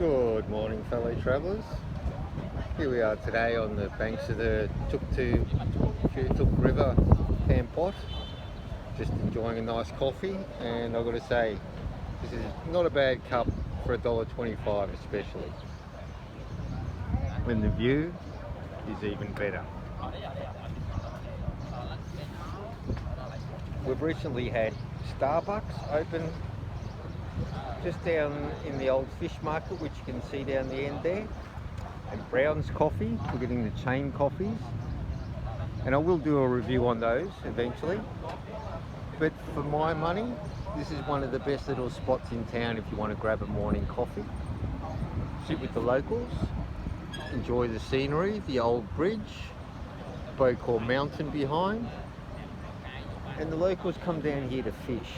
Good morning, fellow travellers. Here we are today on the banks of the Chou Teuk River, Kampot, just enjoying a nice coffee. And I've got to say, this is not a bad cup for $1.25 especially, when the view is even better. We've recently had Starbucks open just down in the old fish market, which you can see down the end there, and Brown's Coffee. We're getting the chain coffees, and I will do a review on those eventually. But for my money, this is one of the best little spots in town if you want to grab a morning coffee, sit with the locals, enjoy the scenery, the old bridge, Bokor Mountain behind, and the locals come down here to fish.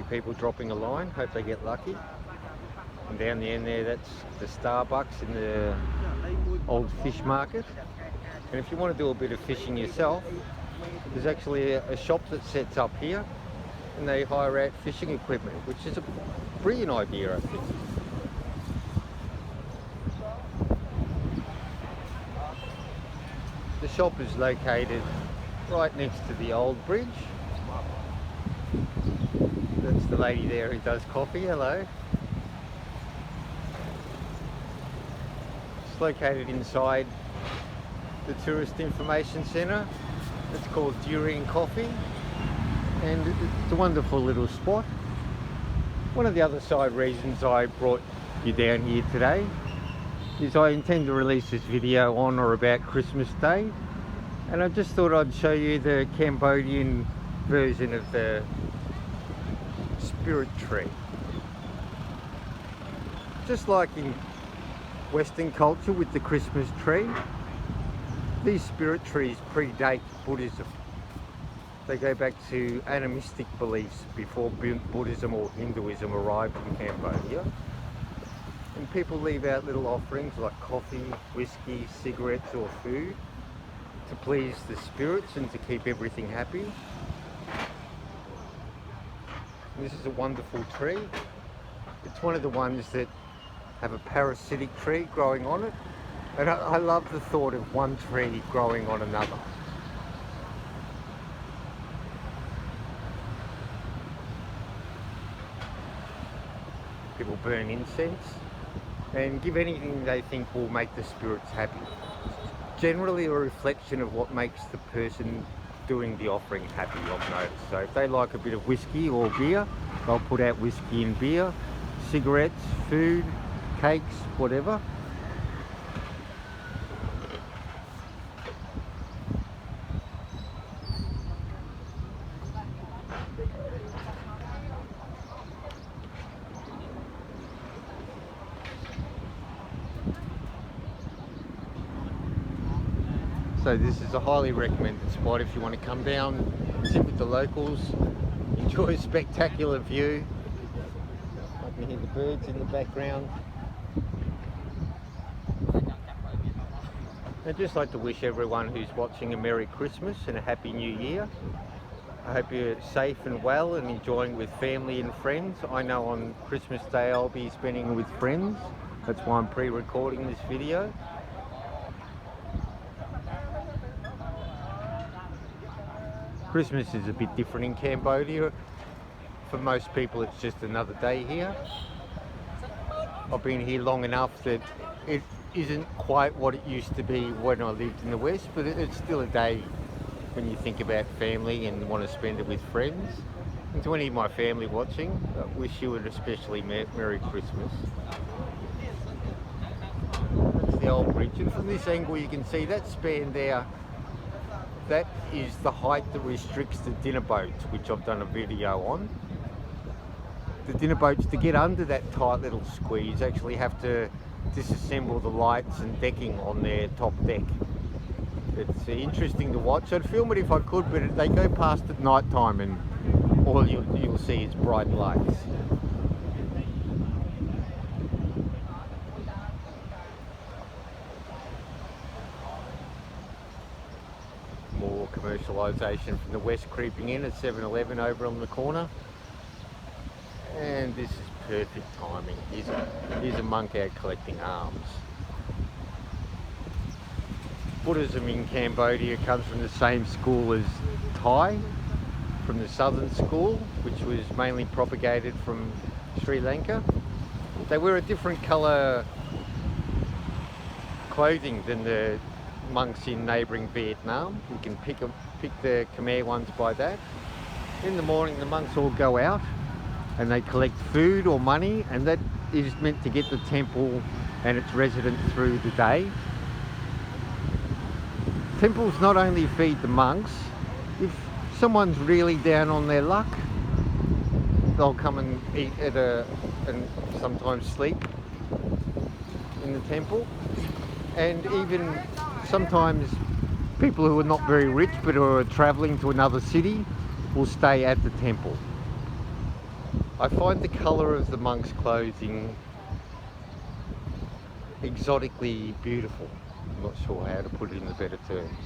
People dropping a line, hope they get lucky. And down the end there, that's the Starbucks in the old fish market. And if you want to do a bit of fishing yourself, there's actually a shop that sets up here and they hire out fishing equipment, which is a brilliant idea, I think. The shop is located right next to the old bridge. That's the lady there who does coffee. Hello. It's located inside the Tourist Information Centre. It's called Durian Coffee, and it's a wonderful little spot. One of the other side reasons I brought you down here today is I intend to release this video on or about Christmas Day, and I just thought I'd show you the Cambodian version of the spirit tree. Just like in Western culture with the Christmas tree, these spirit trees predate Buddhism. They go back to animistic beliefs before Buddhism or Hinduism arrived in Cambodia. And people leave out little offerings like coffee, whiskey, cigarettes or food to please the spirits and to keep everything happy. This is a wonderful tree. It's one of the ones that have a parasitic tree growing on it. And I love the thought of one tree growing on another. People burn incense and give anything they think will make the spirits happy. It's generally a reflection of what makes the person doing the offering happy, I've noticed. So if they like a bit of whiskey or beer, they'll put out whiskey and beer, cigarettes, food, cakes, whatever. So this is a highly recommended spot if you want to come down, sit with the locals, enjoy a spectacular view. I can hear the birds in the background. I'd just like to wish everyone who's watching a Merry Christmas and a Happy New Year. I hope you're safe and well and enjoying with family and friends. I know on Christmas Day I'll be spending it with friends. That's why I'm pre-recording this video. Christmas is a bit different in Cambodia. For most people it's just another day here. I've been here long enough that it isn't quite what it used to be when I lived in the West, but it's still a day when you think about family and want to spend it with friends. And to any of my family watching, I wish you an especially Merry Christmas. That's the old bridge, and from this angle you can see that span there. That is the height that restricts the dinner boats, which I've done a video on. The dinner boats, to get under that tight little squeeze, actually have to disassemble the lights and decking on their top deck. It's interesting to watch. I'd film it if I could, but they go past at night time and all you'll see is bright lights. commercialisation from the west creeping in at 7-Eleven over on the corner. And this is perfect timing. Here's a monk out collecting alms. Buddhism in Cambodia comes from the same school as Thai, from the southern school, which was mainly propagated from Sri Lanka. They wear a different colour clothing than the monks in neighbouring Vietnam. You can pick the Khmer ones by that. In the morning the monks all go out and they collect food or money, and that is meant to get the temple and its residents through the day. Temples not only feed the monks, if someone's really down on their luck, they'll come and eat and sometimes sleep in the temple. And even sometimes people who are not very rich but who are travelling to another city will stay at the temple. I find the colour of the monks' clothing exotically beautiful. I'm not sure how to put it into better terms.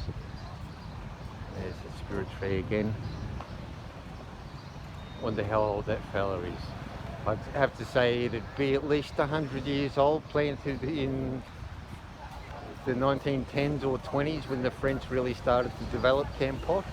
There's the spirit tree again. Wonder how old that fella is. I'd have to say it'd be at least 100 years old, planted in the 1910s or 20s when the French really started to develop Kampot.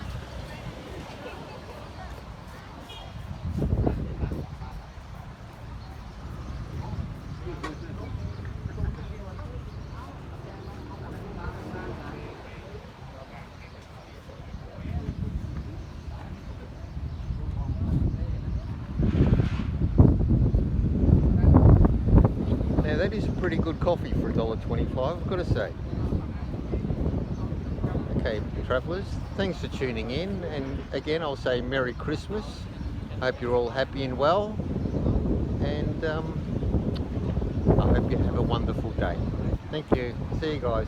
Now that is a pretty good coffee for $1.25, I've got to say. Okay, travellers, thanks for tuning in, and again I'll say Merry Christmas. Hope you're all happy and well, and I hope you have a wonderful day. Thank you. See you guys.